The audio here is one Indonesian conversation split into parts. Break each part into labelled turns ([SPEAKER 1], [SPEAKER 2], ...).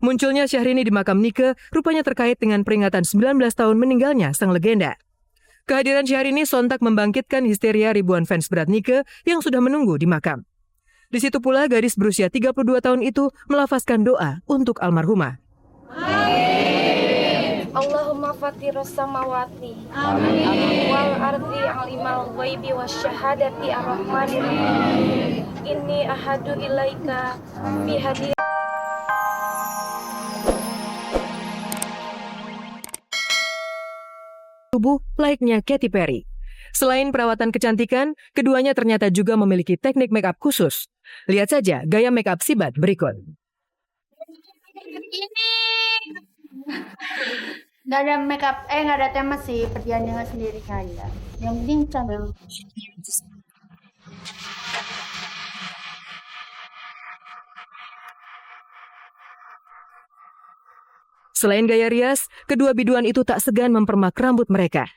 [SPEAKER 1] Munculnya Syahrini di makam Nike rupanya terkait dengan peringatan 19 tahun meninggalnya sang legenda. Kehadiran Syahrini sontak membangkitkan histeria ribuan fans berat Nike yang sudah menunggu di makam. Di situ pula gadis berusia 32 tahun itu melafazkan doa untuk almarhumah.
[SPEAKER 2] Allahumma fatirus samawati wal ardi alimal ghaibi wasyahadati ar-rahmanir rahim. Inni ahadu ilaika bihadi.
[SPEAKER 1] Tubuh layaknya Katy Perry. Selain perawatan kecantikan, keduanya ternyata juga memiliki teknik make-up khusus. Lihat saja gaya make-up Sibat berikut.
[SPEAKER 3] Ini nggak ada makeup, nggak ada tema sih, perjalanan sendiri aja. Yang penting sambil.
[SPEAKER 1] Selain gaya rias, kedua biduan itu tak segan mempermak rambut mereka.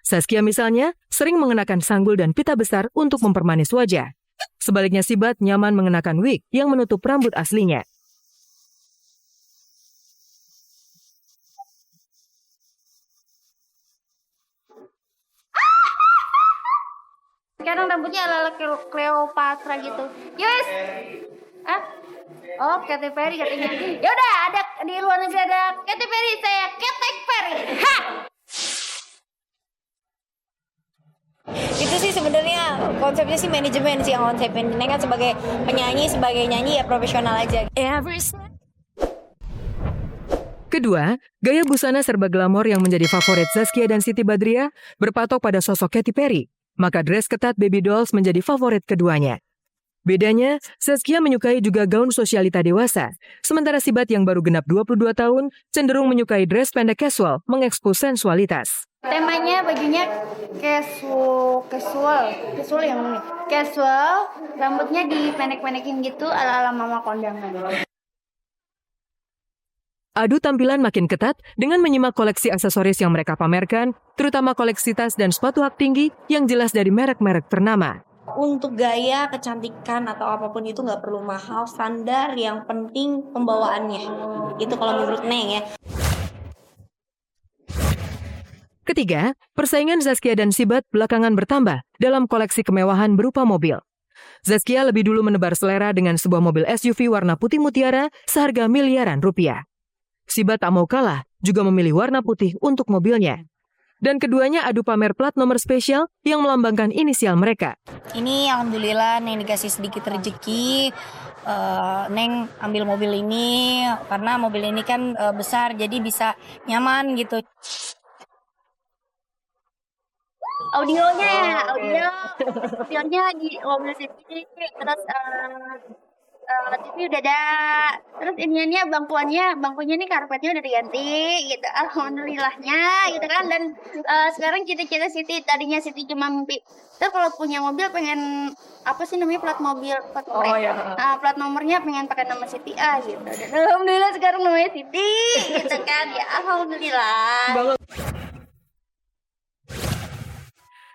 [SPEAKER 1] Zaskia misalnya sering mengenakan sanggul dan pita besar untuk mempermanis wajah. Sebaliknya Sibat nyaman mengenakan wig yang menutup rambut aslinya.
[SPEAKER 3] Sekarang rambutnya ala Cleopatra gitu. Yes. Oh, Katy Perry katanya. Ya udah, ada di luar negeri ada Katy Perry, saya Katy Perry. Ha!
[SPEAKER 4] Itu sih sebenarnya konsepnya sih manajemen sih yang konsepin. Ini kan sebagai penyanyi, sebagai nyanyi ya profesional aja.
[SPEAKER 1] Kedua, gaya busana serba glamor yang menjadi favorit Zaskia dan Siti Badriah berpatok pada sosok Katy Perry. Maka dress ketat baby dolls menjadi favorit keduanya. Bedanya, Zaskia menyukai juga gaun sosialita dewasa, sementara Sibat yang baru genap 22 tahun cenderung menyukai dress pendek casual, mengekspos sensualitas.
[SPEAKER 3] Temanya bajunya casual yang unik. Casual, rambutnya dipendek-pendekin gitu ala-ala mama kondangan.
[SPEAKER 1] Adu tampilan makin ketat dengan menyimak koleksi aksesoris yang mereka pamerkan, terutama koleksi tas dan sepatu hak tinggi yang jelas dari merek-merek ternama.
[SPEAKER 4] Untuk gaya, kecantikan atau apapun itu nggak perlu mahal, standar, yang penting pembawaannya. Itu kalau menurut Neng ya.
[SPEAKER 1] Ketiga, persaingan Zaskia dan Sibat belakangan bertambah dalam koleksi kemewahan berupa mobil. Zaskia lebih dulu menebar selera dengan sebuah mobil SUV warna putih mutiara seharga miliaran rupiah. Sibat tak mau kalah, juga memilih warna putih untuk mobilnya. Dan keduanya adu pamer plat nomor spesial yang melambangkan inisial mereka.
[SPEAKER 4] Ini alhamdulillah Neng dikasih sedikit rezeki. Neng ambil mobil ini karena mobil ini kan besar jadi bisa nyaman gitu.
[SPEAKER 3] Audionya di mobil sini, terus TV udah ada, terus iniannya bangkunya nih karpetnya udah diganti gitu, alhamdulillahnya gitu kan. Dan sekarang cita-cita Siti, tadinya Siti cuma mimpi kalau punya mobil pengen apa sih namanya plat nomornya pengen pakai nama Siti gitu. Dan alhamdulillah sekarang namanya Siti gitu kan ya, alhamdulillah.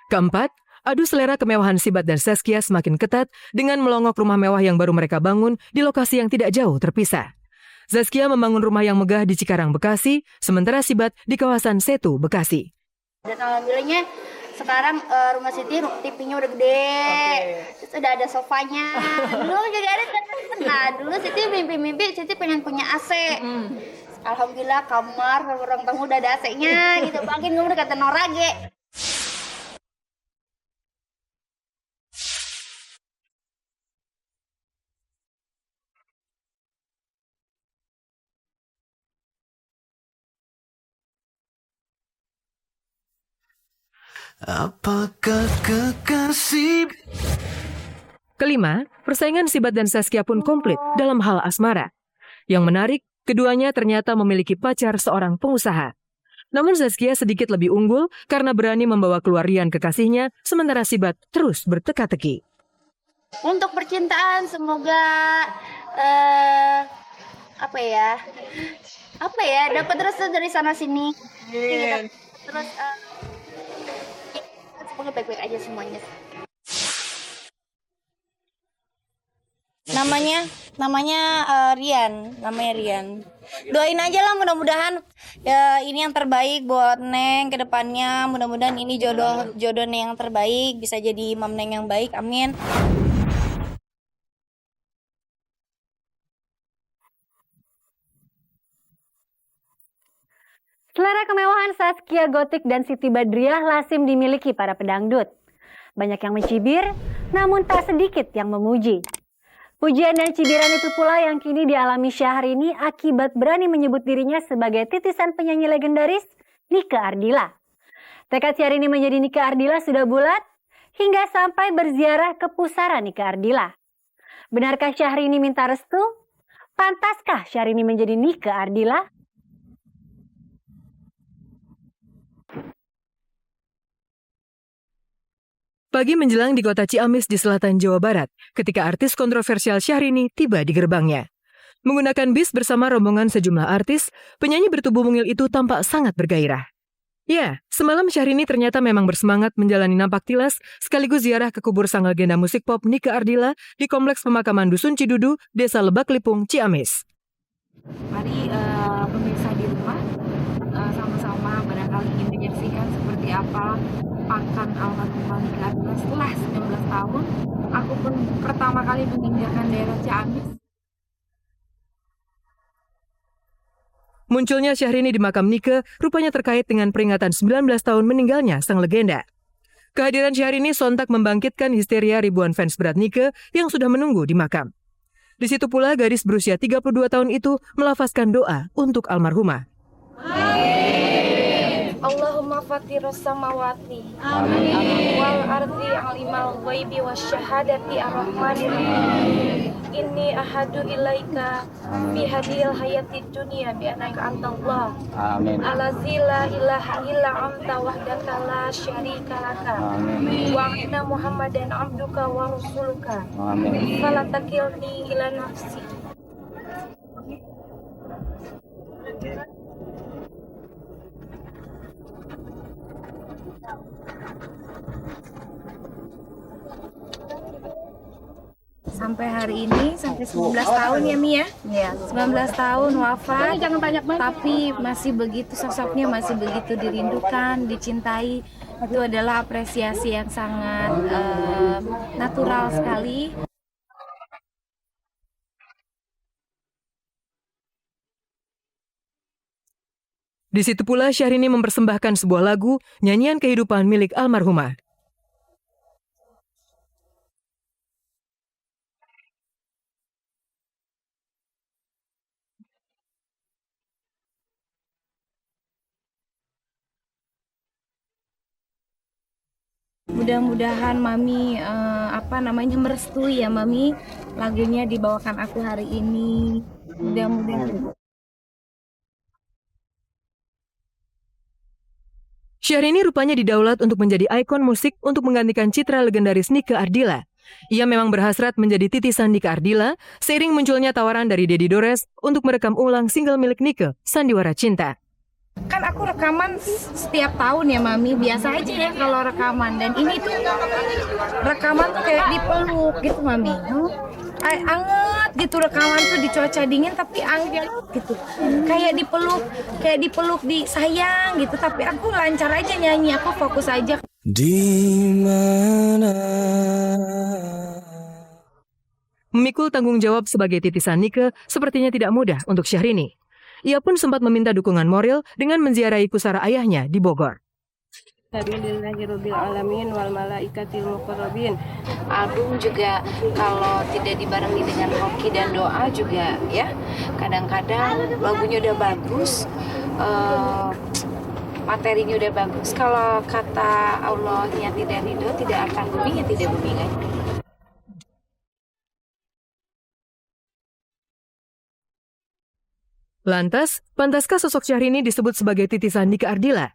[SPEAKER 1] Keempat, adu selera kemewahan Sibat dan Zaskia semakin ketat dengan melongok rumah mewah yang baru mereka bangun di lokasi yang tidak jauh terpisah. Zaskia membangun rumah yang megah di Cikarang, Bekasi, sementara Sibat di kawasan Setu, Bekasi.
[SPEAKER 3] Dan alhamdulillahnya sekarang rumah Siti TV-nya udah gede, terus udah ada sofanya. Dulu juga ada dulu Siti mimpi Siti pengen punya AC. Alhamdulillah kamar ruang tamu udah ada AC-nya gitu. Makin gue udah kata Norage.
[SPEAKER 5] Apakah kekasih?
[SPEAKER 1] Kelima, persaingan Sibat dan Zaskia pun komplit dalam hal asmara. Yang menarik, keduanya ternyata memiliki pacar seorang pengusaha. Namun Zaskia sedikit lebih unggul karena berani membawa keluar Rian kekasihnya, sementara Sibat terus berteka-teki.
[SPEAKER 3] Untuk percintaan semoga dapat restu dari sana sini. Terus semoga baik-baik aja semuanya.
[SPEAKER 4] Namanya Namanya Rian. Doain aja lah mudah-mudahan ya ini yang terbaik buat Neng ke depannya. Mudah-mudahan ini jodoh Neng yang terbaik, bisa jadi imam Neng yang baik. Amin.
[SPEAKER 6] Selera kemewahan Zaskia Gotik dan Siti Badriah lazim dimiliki para pedangdut. Banyak yang mencibir, namun tak sedikit yang memuji. Pujian dan cibiran itu pula yang kini dialami Syahrini akibat berani menyebut dirinya sebagai titisan penyanyi legendaris Nike Ardila. Tekad Syahrini menjadi Nike Ardila sudah bulat hingga sampai berziarah ke pusara Nike Ardila. Benarkah Syahrini minta restu? Pantaskah Syahrini menjadi Nike Ardila?
[SPEAKER 1] Pagi menjelang di kota Ciamis di selatan Jawa Barat, ketika artis kontroversial Syahrini tiba di gerbangnya. Menggunakan bis bersama rombongan sejumlah artis, penyanyi bertubuh mungil itu tampak sangat bergairah. Ya, semalam Syahrini ternyata memang bersemangat menjalani nampak tilas sekaligus ziarah ke kubur sang legenda musik pop Nike Ardila di Kompleks Pemakaman Dusun Cidudu, Desa Lebak Lipung, Ciamis.
[SPEAKER 7] Mari pemirsa di rumah sama-sama barangkali ingin menyaksikan seperti apa pakan almarhumah Nike Ardila setelah 19 tahun. Aku pun pertama kali meninggalkan daerah Ciamis.
[SPEAKER 1] Munculnya Syahrini di makam Nike rupanya terkait dengan peringatan 19 tahun meninggalnya sang legenda. Kehadiran Syahrini sontak membangkitkan histeria ribuan fans berat Nike yang sudah menunggu di makam. Di situ pula gadis berusia 32 tahun itu melafazkan doa untuk almarhumah.
[SPEAKER 2] Allahumma fatiros samawati wal ardi alimal ghaibi wasyahadati ar-rahmanir rahim. Inni ahadu ilaika fi hadhil hayati dunya bi annaka antallah. Amin. Allazi la ilaha illa anta wahdaka la syarika laka. Wa anna Muhammadan abduka wa rasuluka. Amin. Fala takilni ila nafsi.
[SPEAKER 7] Sampai hari ini, sampai 19 tahun ya Mi ya? Iya, 19 tahun wafat, tapi masih begitu sosoknya, masih begitu dirindukan, dicintai. Itu adalah apresiasi yang sangat natural sekali.
[SPEAKER 1] Di situ pula Syahrini mempersembahkan sebuah lagu, nyanyian kehidupan milik almarhumah.
[SPEAKER 7] Mudah-mudahan Mami merestui ya Mami, lagunya dibawakan aku hari ini. Mudah-mudahan.
[SPEAKER 1] Syahrini rupanya didaulat untuk menjadi ikon musik untuk menggantikan citra legendaris Nike Ardila. Ia memang berhasrat menjadi titisan Nike Ardila seiring munculnya tawaran dari Dedi Dores untuk merekam ulang single milik Nike, Sandiwara Cinta.
[SPEAKER 7] Kan aku rekaman setiap tahun ya Mami, biasa aja ya kalau rekaman. Dan ini tuh rekaman tuh kayak dipeluk gitu Mami. Anget gitu rekaman tuh di cuaca dingin tapi anget gitu. Kayak dipeluk disayang gitu, tapi aku lancar aja nyanyi, aku fokus aja.
[SPEAKER 5] Di mana?
[SPEAKER 1] Memikul tanggung jawab sebagai titisan Nike sepertinya tidak mudah untuk Syahrini. Ia pun sempat meminta dukungan moral dengan menziarahi pusara ayahnya di Bogor.
[SPEAKER 8] Alhamdulillahirabbil alamin wal malaikatil muqarrabin. Album juga kalau tidak dibarengi dengan hoki dan doa juga ya. Kadang-kadang lagunya udah bagus, materinya udah bagus. Kalau kata Allahnya tidak ridho, tidak akan booming, ya tidak booming aja.
[SPEAKER 1] Lantas, pantaskah sosok Syahrini disebut sebagai titisan Nike Ardila?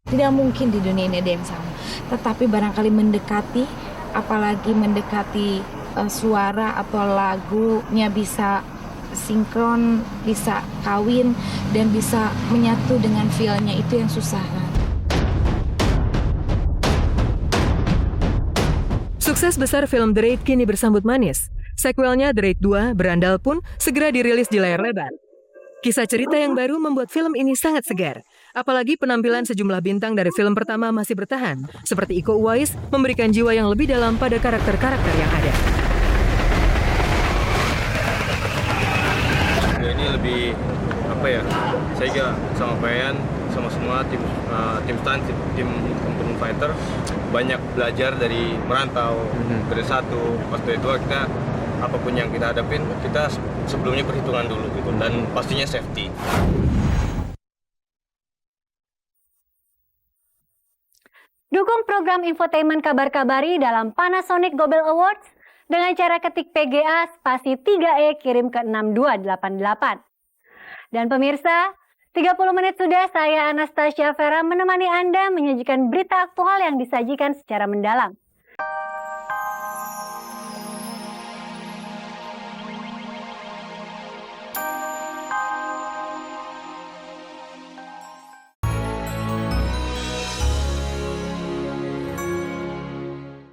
[SPEAKER 7] Tidak mungkin di dunia ini ada yang sama. Tetapi barangkali mendekati, apalagi mendekati suara atau lagunya bisa sinkron, bisa kawin, dan bisa menyatu dengan feel-nya, itu yang susah kan.
[SPEAKER 1] Sukses besar film The Raid kini bersambut manis. Sequelnya The Raid 2, Berandal pun segera dirilis di layar lebar. Kisah cerita yang baru membuat film ini sangat segar. Apalagi penampilan sejumlah bintang dari film pertama masih bertahan, seperti Iko Uwais memberikan jiwa yang lebih dalam pada karakter-karakter yang ada.
[SPEAKER 9] Ini lebih apa ya? Saya juga sama Payan, sama semua tim stunt, tim pembunuh fighter banyak belajar dari merantau dari satu. Pas dari dua kita apapun yang kita hadapin, kita sebelumnya perhitungan dulu gitu, dan pastinya safety.
[SPEAKER 6] Dukung program infotainment Kabar-Kabari dalam Panasonic Gobel Awards dengan cara ketik PGA spasi 3E kirim ke 6288. Dan pemirsa, 30 menit sudah saya Anastasia Vera menemani Anda menyajikan berita aktual yang disajikan secara mendalam.